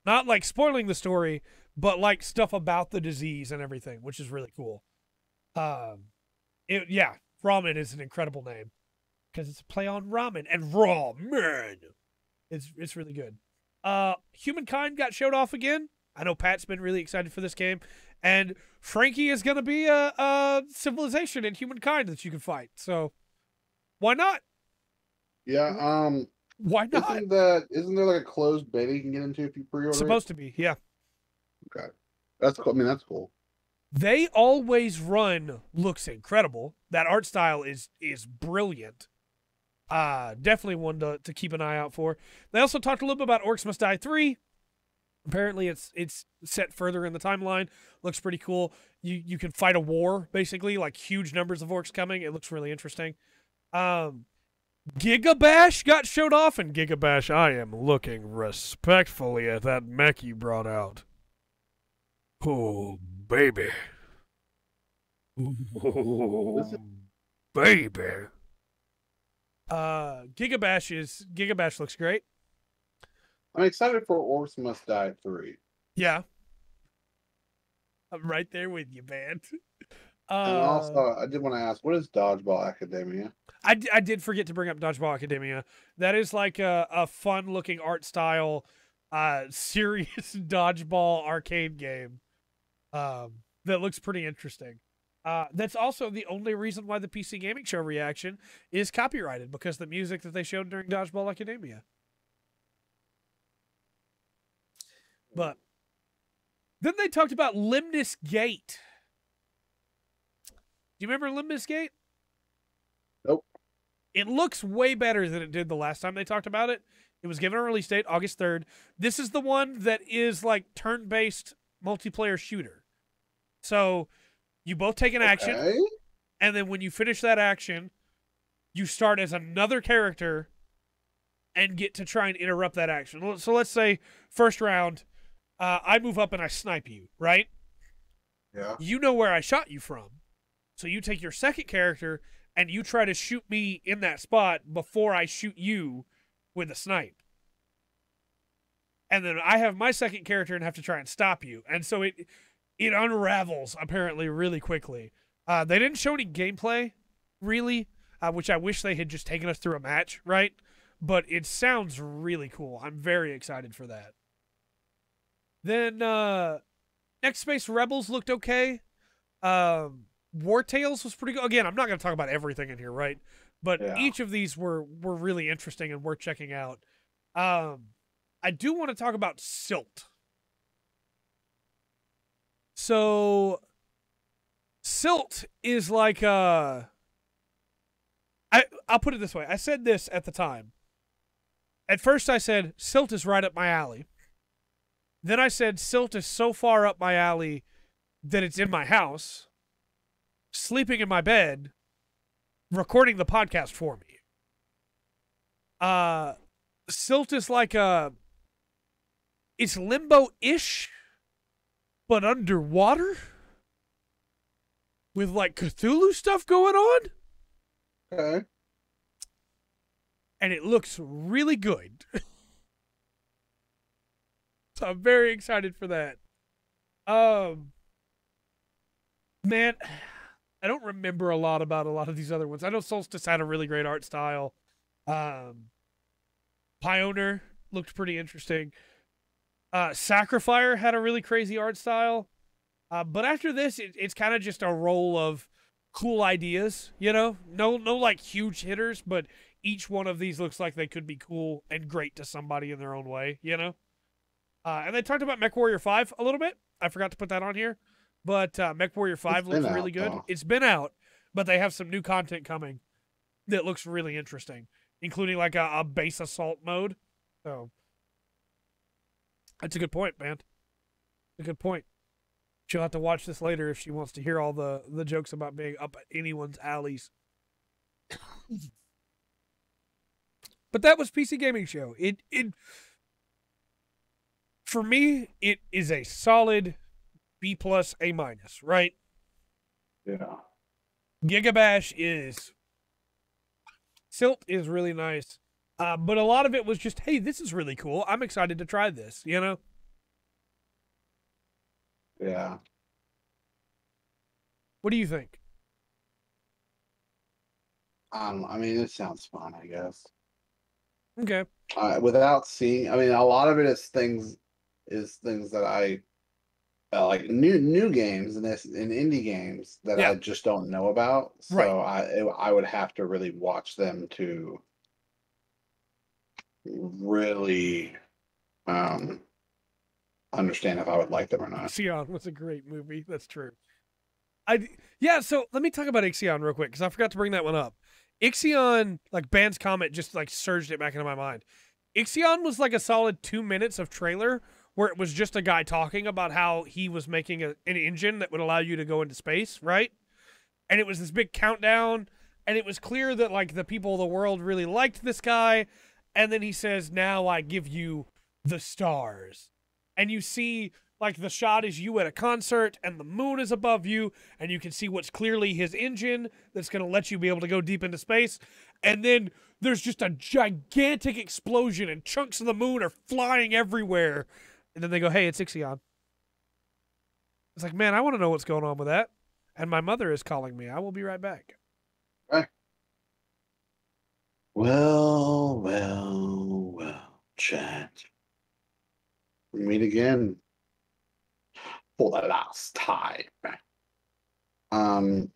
Speaker 1: Not, spoiling the story, but, stuff about the disease and everything, which is really cool. Ramen is an incredible name because it's a play on ramen and ramen. It's really good. Humankind got showed off again. I know Pat's been really excited for this game, and Frankie is going to be a civilization in Humankind that you can fight. So why not?
Speaker 2: Yeah.
Speaker 1: Why not?
Speaker 2: Isn't there a closed beta you can get into if you pre-order?
Speaker 1: Supposed to be, yeah.
Speaker 2: Okay, that's cool. I mean, that's cool.
Speaker 1: They Always Run looks incredible. That art style is brilliant. Definitely one to keep an eye out for. They also talked a little bit about Orcs Must Die 3. Apparently it's set further in the timeline. Looks pretty cool. You can fight a war, basically, huge numbers of orcs coming. It looks really interesting. Gigabash got showed off, and Gigabash, I am looking respectfully at that mech you brought out. Oh, baby. Oh, baby. Gigabash looks great.
Speaker 2: I'm excited for Orcs Must Die 3.
Speaker 1: Yeah. I'm right there with you, man.
Speaker 2: And also, I did want to ask, what is Dodgeball Academia?
Speaker 1: I did forget to bring up Dodgeball Academia. That is a fun-looking art style, serious dodgeball arcade game. that looks pretty interesting. That's also the only reason why the PC Gaming Show reaction is copyrighted, because the music that they showed during Dodgeball Academia. But then they talked about Limnus Gate. Do you remember Limnus Gate?
Speaker 2: Nope.
Speaker 1: It looks way better than it did the last time they talked about it. It was given a release date, August 3rd. This is the one that is like turn-based multiplayer shooter. So you both take an action, and then when you finish that action, you start as another character and get to try and interrupt that action. So let's say first round, I move up and I snipe you, right?
Speaker 2: Yeah.
Speaker 1: You know where I shot you from. So you take your second character and you try to shoot me in that spot before I shoot you with a snipe. And then I have my second character and have to try and stop you. And so it unravels, apparently, really quickly. They didn't show any gameplay, really, which I wish they had just taken us through a match, right? But it sounds really cool. I'm very excited for that. Then X Space Rebels looked okay. War Tales was pretty good. Again, I'm not going to talk about everything in here, right? But each of these were really interesting and worth checking out. I do want to talk about Silt. So, Silt is like I'll put it this way. I said this at the time. At first I said, Silt is right up my alley. Then I said, Silt is so far up my alley that it's in my house, sleeping in my bed, recording the podcast for me. Silt is like it's Limbo-ish, but underwater, with like Cthulhu stuff going on.
Speaker 2: Okay.
Speaker 1: And it looks really good. So I'm very excited for that. Man, I don't remember a lot about a lot of these other ones. I know Solstice had a really great art style. Pioneer looked pretty interesting. Sacrifier had a really crazy art style. But after this, it's kind of just a roll of cool ideas, you know? No like huge hitters, but each one of these looks like they could be cool and great to somebody in their own way, you know? And they talked about MechWarrior 5 a little bit. I forgot to put that on here. But MechWarrior 5 looks really good. Though. It's been out, but they have some new content coming that looks really interesting, including like a base assault mode. So that's a good point, man. A good point. She'll have to watch this later if she wants to hear all the jokes about being up anyone's alleys. But that was PC Gaming Show. It for me, it is a solid B+, A-, right?
Speaker 2: Yeah.
Speaker 1: Gigabash is... Silt is really nice. But a lot of it was just, hey, this is really cool. I'm excited to try this, you know?
Speaker 2: Yeah.
Speaker 1: What do you think?
Speaker 2: I mean, it sounds fun, I guess.
Speaker 1: Okay.
Speaker 2: Without seeing, I mean, a lot of it is things that I like new games and indie games that I just don't know about. So I would have to really watch them to really understand if I would like them or not.
Speaker 1: Ixion was a great movie. That's true. So let me talk about Ixion real quick because I forgot to bring that one up. Ixion, like Band's comment, just like surged it back into my mind. Ixion was like a solid 2 minutes of trailer where it was just a guy talking about how he was making an engine that would allow you to go into space, right? And it was this big countdown, and it was clear that like the people of the world really liked this guy. And then he says, "Now I give you the stars." And you see like the shot is you at a concert and the moon is above you and you can see what's clearly his engine that's going to let you be able to go deep into space. And then there's just a gigantic explosion and chunks of the moon are flying everywhere. And then they go, "Hey, it's Ixion." It's like, man, I want to know what's going on with that. And my mother is calling me. I will be right back.
Speaker 2: Right. Well, chat. We meet again. for the last time. Um,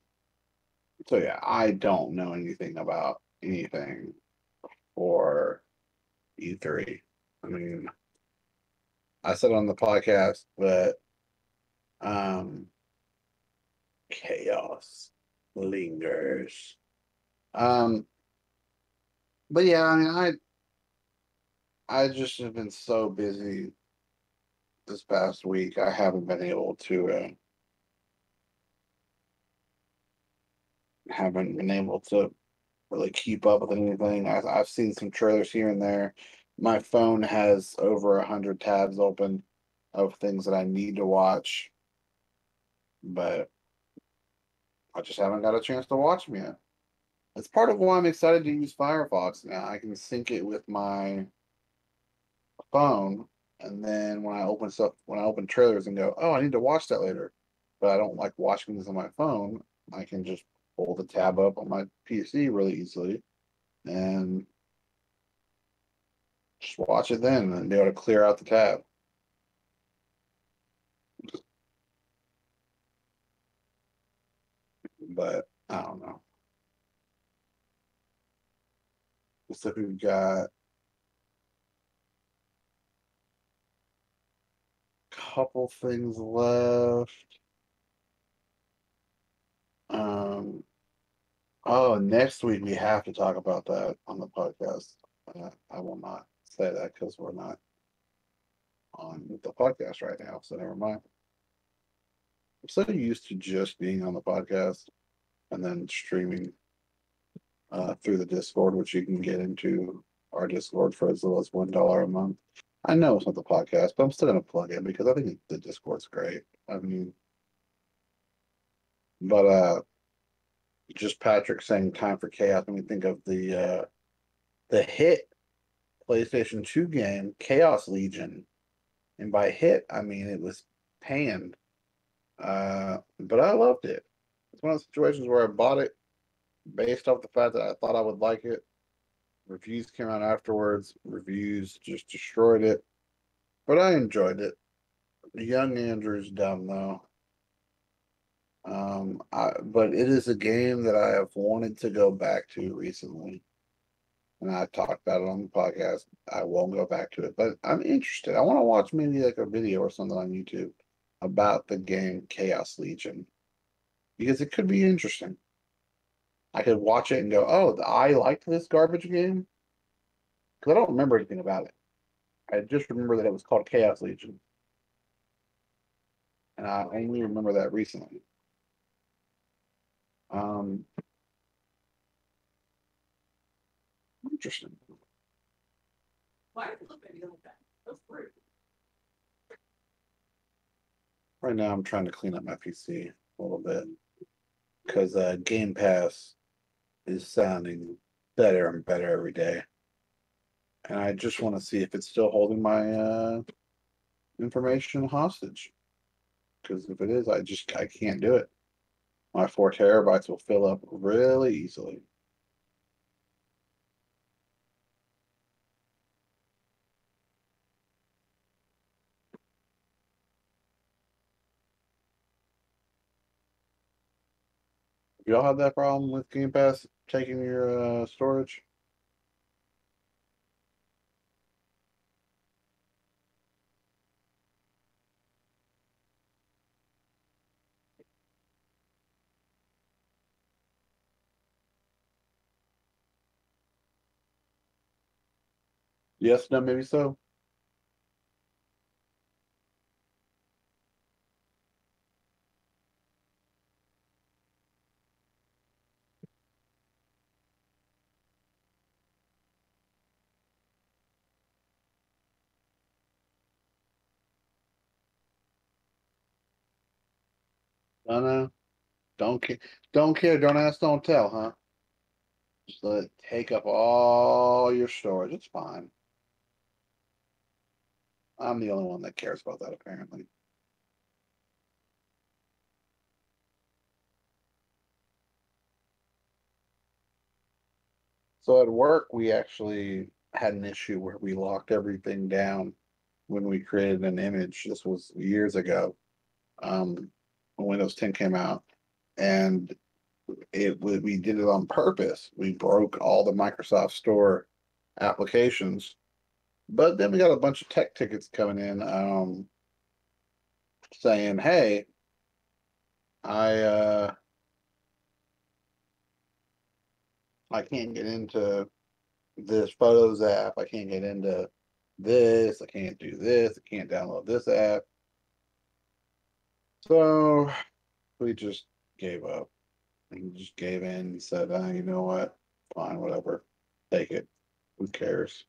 Speaker 2: so yeah, I don't know anything about anything for E3. I mean, I said on the podcast, but um, chaos lingers. Um, but yeah, I mean, I just have been so busy this past week. I haven't been able to really keep up with anything. I've seen some trailers here and there. My phone has over 100 tabs open of things that I need to watch, but I just haven't got a chance to watch them yet. It's part of why I'm excited to use Firefox now. I can sync it with my phone, and then when I open trailers and go, oh, I need to watch that later, but I don't like watching this on my phone, I can just pull the tab up on my PC really easily and just watch it then and be able to clear out the tab. But I don't know. Looks like we've got a couple things left. Um, oh, next week we have to talk about that on the podcast. I will not say that because we're not on the podcast right now, so never mind. I'm so used to just being on the podcast and then streaming through the Discord, which you can get into our Discord for as little as $1 a month. I know it's not the podcast, but I'm still gonna plug it because I think the Discord's great. I mean, but just Patrick saying time for chaos. When we think of the hit PlayStation 2 game, Chaos Legion, and by hit I mean it was panned. But I loved it. It's one of the situations where I bought it based off the fact that I thought I would like it. Reviews came out afterwards. Reviews just destroyed it. But I enjoyed it. Young Andrew's dumb though. But it is a game that I have wanted to go back to recently. And I talked about it on the podcast. I won't go back to it, but I'm interested. I want to watch maybe like a video or something on YouTube about the game Chaos Legion because it could be interesting. I could watch it and go, "Oh, I liked this garbage game," because I don't remember anything about it. I just remember that it was called Chaos Legion, and I only remember that recently. Um, Interesting. Right now, I'm trying to clean up my PC a little bit because Game Pass is sounding better and better every day, and I just want to see if it's still holding my information hostage. Because if it is, I can't do it. My 4 terabytes will fill up really easily. Y'all have that problem with Game Pass taking your storage? Yes, no, maybe so. No, no, don't care, don't care, don't ask, don't tell, huh? Just let it take up all your storage. It's fine. I'm the only one that cares about that, apparently. So at work, we actually had an issue where we locked everything down when we created an image. This was years ago. when Windows 10 came out, and we did it on purpose. We broke all the Microsoft Store applications, but then we got a bunch of tech tickets coming in, saying, "Hey, I I can't get into this Photos app. I can't get into this. I can't do this. I can't download this app." So we just gave up and just gave in and said, you know what? Fine, whatever. Take it. Who cares?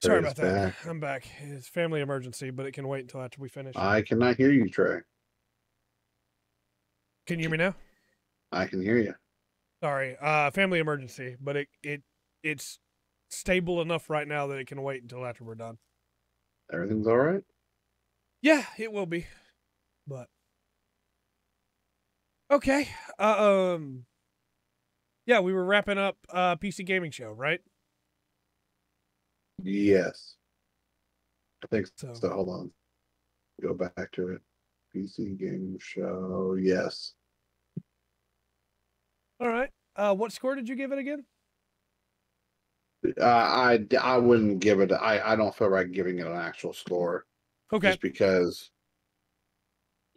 Speaker 1: Sorry
Speaker 2: Trey's
Speaker 1: about that.
Speaker 2: back.
Speaker 1: I'm back. It's family emergency, but it can wait until after we finish.
Speaker 2: I cannot hear you, Trey.
Speaker 1: Can you hear me now?
Speaker 2: I can hear you.
Speaker 1: Sorry. Family emergency, but it's stable enough right now that it can wait until after we're done.
Speaker 2: Everything's all right?
Speaker 1: Yeah, it will be. But okay. Yeah, we were wrapping up PC gaming show, right?
Speaker 2: Yes. I think so.
Speaker 1: So
Speaker 2: Hold on. Go back to it. PC game show. Yes.
Speaker 1: all right. What score did you give it again?
Speaker 2: I wouldn't give it. I don't feel right giving it an actual score.
Speaker 1: Okay.
Speaker 2: Just because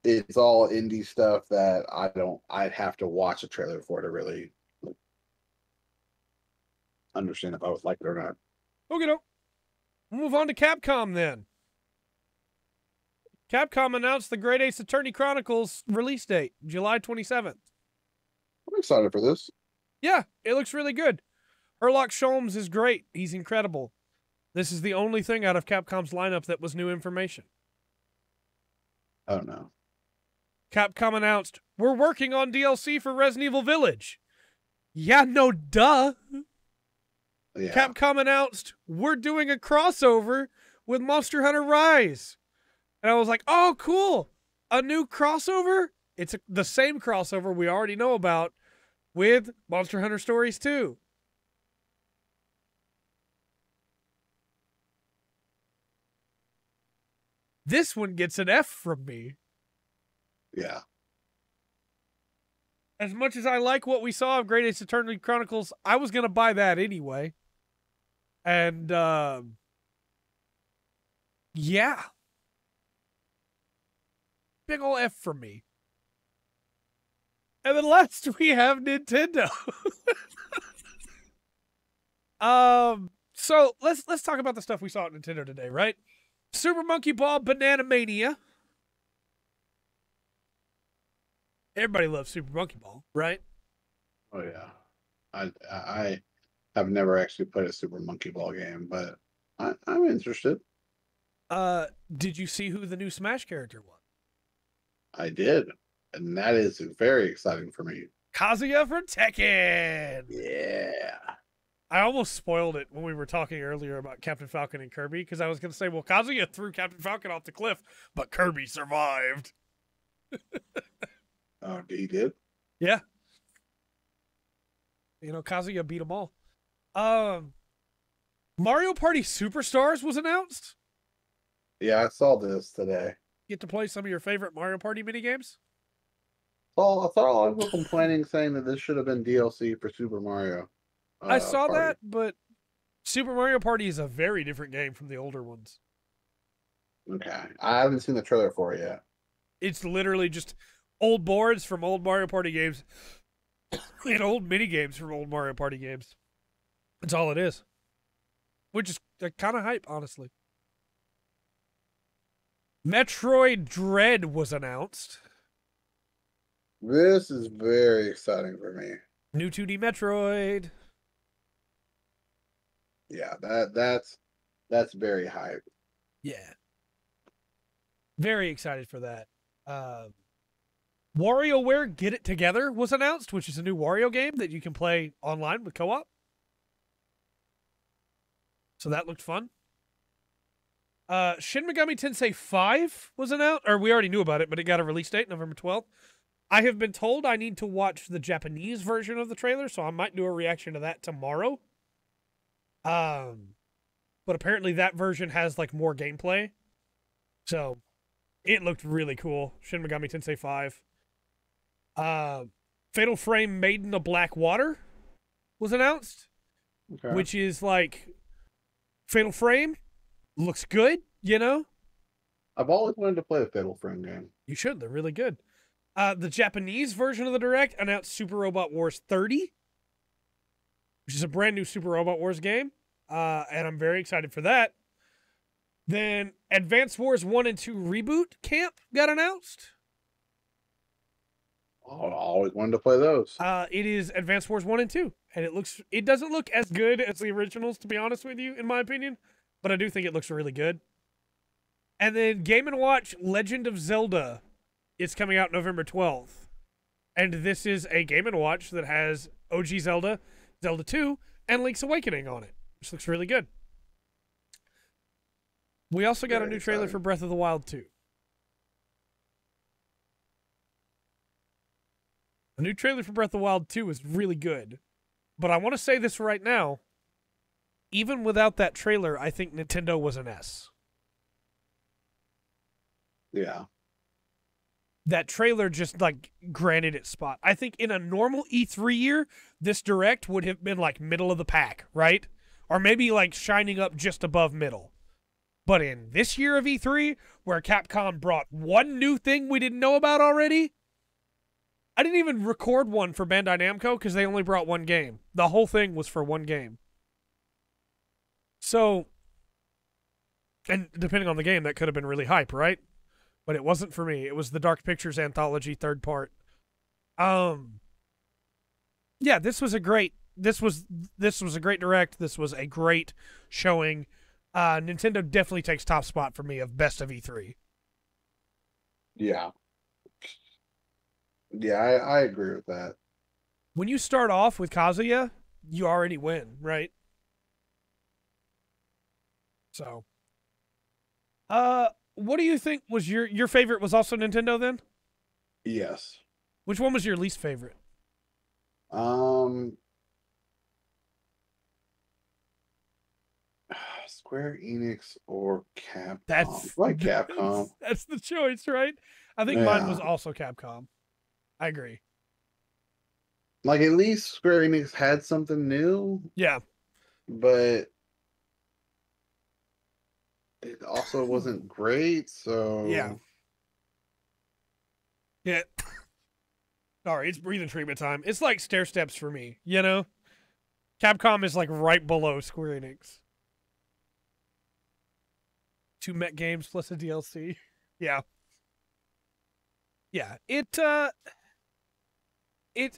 Speaker 2: it's all indie stuff that I'd have to watch a trailer for to really understand if I would like it or not.
Speaker 1: Okay, no. We'll move on to Capcom then. Capcom announced the Great Ace Attorney Chronicles release date, July 27th.
Speaker 2: I'm excited for this.
Speaker 1: Yeah, it looks really good. Herlock Sholmes is great. He's incredible. This is the only thing out of Capcom's lineup that was new information.
Speaker 2: Oh no.
Speaker 1: Capcom announced, we're working on DLC for Resident Evil Village. Yeah, no duh.
Speaker 2: Yeah.
Speaker 1: Capcom announced, we're doing a crossover with Monster Hunter Rise. And I was like, oh, cool. A new crossover? It's the same crossover we already know about with Monster Hunter Stories 2. This one gets an F from me.
Speaker 2: Yeah.
Speaker 1: As much as I like what we saw of Great Ace Attorney Chronicles, I was going to buy that anyway. And, yeah. Big ol' F from me. And then last we have Nintendo. So let's talk about the stuff we saw at Nintendo today, right? Super Monkey Ball Banana Mania. Everybody loves Super Monkey Ball, right?
Speaker 2: Oh yeah. I have never actually played a Super Monkey Ball game, but I'm interested.
Speaker 1: Did you see who the new Smash character was?
Speaker 2: I did, and that is very exciting for me.
Speaker 1: Kazuya from Tekken.
Speaker 2: Yeah.
Speaker 1: I almost spoiled it when we were talking earlier about Captain Falcon and Kirby, because I was going to say, well, Kazuya threw Captain Falcon off the cliff, but Kirby survived.
Speaker 2: Oh, he did?
Speaker 1: Yeah. You know, Kazuya beat them all. Mario Party Superstars was announced.
Speaker 2: Yeah, I saw this today.
Speaker 1: Get to play some of your favorite Mario Party minigames?
Speaker 2: Well, I saw a lot of people complaining, saying that this should have been DLC for Super Mario.
Speaker 1: I saw
Speaker 2: Party.
Speaker 1: that, but Super Mario Party is a very different game from the older ones.
Speaker 2: Okay. I haven't seen the trailer for it yet.
Speaker 1: It's literally just old boards from old Mario Party games and old mini games from old Mario Party games. That's all it is. Which is kind of hype, honestly. Metroid Dread was announced.
Speaker 2: This is very exciting for me.
Speaker 1: New 2D Metroid.
Speaker 2: Yeah, that's very hype.
Speaker 1: Yeah. Very excited for that. WarioWare Get It Together was announced, which is a new Wario game that you can play online with co-op. So that looked fun. Shin Megami Tensei 5 was announced, or we already knew about it, but it got a release date, November 12th. I have been told I need to watch the Japanese version of the trailer, so I might do a reaction to that tomorrow. But apparently that version has like more gameplay. So it looked really cool. Shin Megami Tensei 5. Fatal Frame Maiden of Black Water was announced, which is like Fatal Frame. Looks good, you know?
Speaker 2: I've always wanted to play a Fatal Frame game.
Speaker 1: You should. They're really good. The Japanese version of the Direct announced Super Robot Wars 30, which is a brand new Super Robot Wars game. And I'm very excited for that. Then Advance Wars 1 and 2 Reboot Camp got announced.
Speaker 2: Oh, I always wanted to play those.
Speaker 1: It is Advance Wars 1 and 2. And it doesn't look as good as the originals, to be honest with you, in my opinion. But I do think it looks really good. And then Game & Watch Legend of Zelda is coming out November 12th. And this is a Game & Watch that has OG Zelda, Zelda 2, and Link's Awakening on it, which looks really good. We also got a new trailer for Breath of the Wild 2. A new trailer for Breath of the Wild 2 is really good. But I want to say this right now. Even without that trailer, I think Nintendo was an S.
Speaker 2: Yeah.
Speaker 1: That trailer just like granted its spot. I think in a normal E3 year, this Direct would have been like middle of the pack, right? Or maybe like shining up just above middle. But in this year of E3, where Capcom brought one new thing we didn't know about already, I didn't even record one for Bandai Namco because they only brought one game. The whole thing was for one game. So, and depending on the game, that could have been really hype, right? But it wasn't for me. It was the Dark Pictures anthology third part. Yeah, this was a great Direct. This was a great showing. Nintendo definitely takes top spot for me of best of E3.
Speaker 2: Yeah. Yeah, I agree with that.
Speaker 1: When you start off with Kazuya, you already win, right? So, what do you think was your favorite was also Nintendo then?
Speaker 2: Yes.
Speaker 1: Which one was your least favorite?
Speaker 2: Square Enix or Capcom?
Speaker 1: That's
Speaker 2: like Capcom.
Speaker 1: That's the choice, right? I think mine was also Capcom. I agree.
Speaker 2: Like at least Square Enix had something new.
Speaker 1: Yeah.
Speaker 2: But it also wasn't great, so
Speaker 1: yeah. Sorry, it's breathing treatment time. It's like stair steps for me, you know? Capcom is like right below Square Enix. 2 mech games plus a DLC. Yeah. Yeah.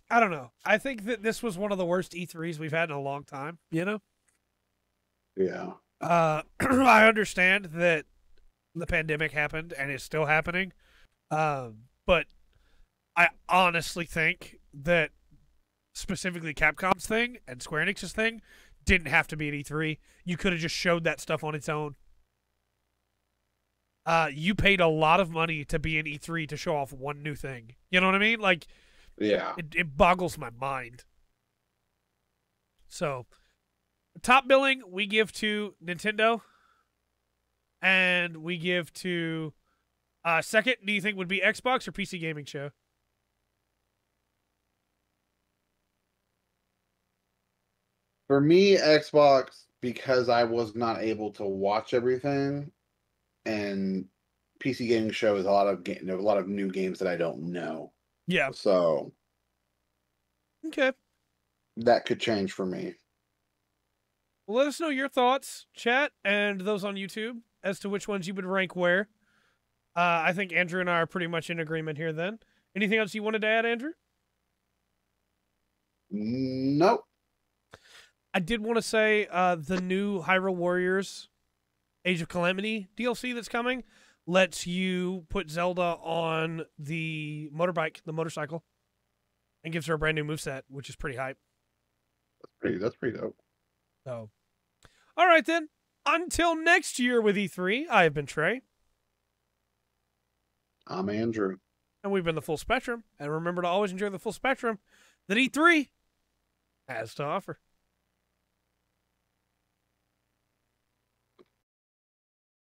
Speaker 1: I don't know. I think that this was one of the worst E3s we've had in a long time, you know?
Speaker 2: Yeah.
Speaker 1: I understand that the pandemic happened and is still happening. But I honestly think that specifically Capcom's thing and Square Enix's thing didn't have to be at E3. You could have just showed that stuff on its own. You paid a lot of money to be in E3 to show off one new thing. You know what I mean? Like,
Speaker 2: yeah,
Speaker 1: it boggles my mind. So, top billing we give to Nintendo, and we give to second. Do you think would be Xbox or PC Gaming Show?
Speaker 2: For me, Xbox, because I was not able to watch everything, and PC gaming show is a lot of new games that I don't know.
Speaker 1: Yeah.
Speaker 2: So
Speaker 1: Okay.
Speaker 2: that could change for me.
Speaker 1: Well, let us know your thoughts, chat, and those on YouTube, as to which ones you would rank where. I think Andrew and I are pretty much in agreement here then. Anything else you wanted to add, Andrew?
Speaker 2: Nope.
Speaker 1: I did want to say the new Hyrule Warriors Age of Calamity DLC that's coming lets you put Zelda on the motorcycle, and gives her a brand new moveset, which is pretty hype.
Speaker 2: That's pretty dope.
Speaker 1: So, all right then. Until next year with E3, I have been Trey.
Speaker 2: I'm Andrew.
Speaker 1: And we've been the Full Spectrum. And remember to always enjoy the full spectrum that E3 has to offer.